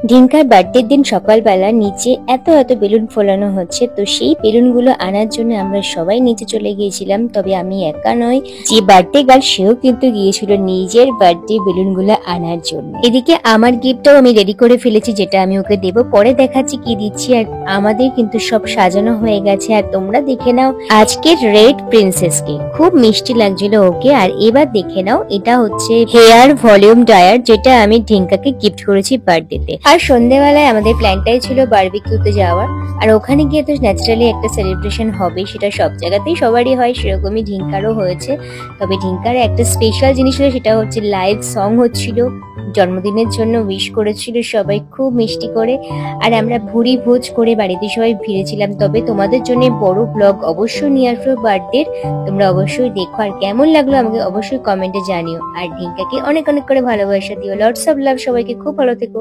ঢিঙ্কার বার্থডের দিন সকালবেলা নিচে এত এত বেলুন ফোলানো হচ্ছে, তো সেই বেলুনগুলো আনার জন্য আমরা সবাই নিচে চলে গিয়েছিলাম। তবে আমি একা নয়, যে বার্থডে গার্ল সেও কিন্তু গিয়েছিল নিজের বার্থডে বেলুনগুলো আনার জন্য। এদিকে আমার গিফটটাও আমি রেডি করে ফেলেছি, যেটা আমি ওকে দেবো, পরে দেখাচ্ছি কি দিচ্ছি। আর আমাদের কিন্তু সব সাজানো হয়ে গেছে, আর তোমরা দেখে নাও আজকের রেড প্রিন্সেসকে, খুব মিষ্টি লাগছিল ওকে। আর এবার দেখে নাও, এটা হচ্ছে হেয়ার ভলিউম ড্রায়ার, যেটা আমি ঢিঙ্কাকে গিফট করেছি বার্থডেতে। আর সন্ধ্যেবেলায় আমাদের প্ল্যানটাই ছিল বারবিকিউতে যাওয়ার, আর ওখানে গিয়ে তো ন্যাচারালি একটা সেলিব্রেশন হবে, সেটা সব জায়গাতেই সবারই হয়, সেরকমই ঢিঙ্কারও হয়েছে। তবে ঢিঙ্কার একটা স্পেশাল জিনিস ছিল, সেটা হচ্ছে লাইভ সং হচ্ছিল, জন্মদিনের জন্য উইশ করেছিল সবাই খুব মিষ্টি করে। আর আমরা ভুরি ভোজ করে বাড়িতে সবাই ফিরেছিলাম। তবে তোমাদের জন্য বড় ব্লগ অবশ্যই নিয়ে আসবো বার্থডের, তোমরা অবশ্যই দেখো। আর কেমন লাগলো আমাকে অবশ্যই কমেন্টে জানিও। আর ঢিঙ্কাকে অনেক অনেক করে ভালোবাসা দিও। লটস অফ লাভ, সবাইকে খুব ভালো থেকো।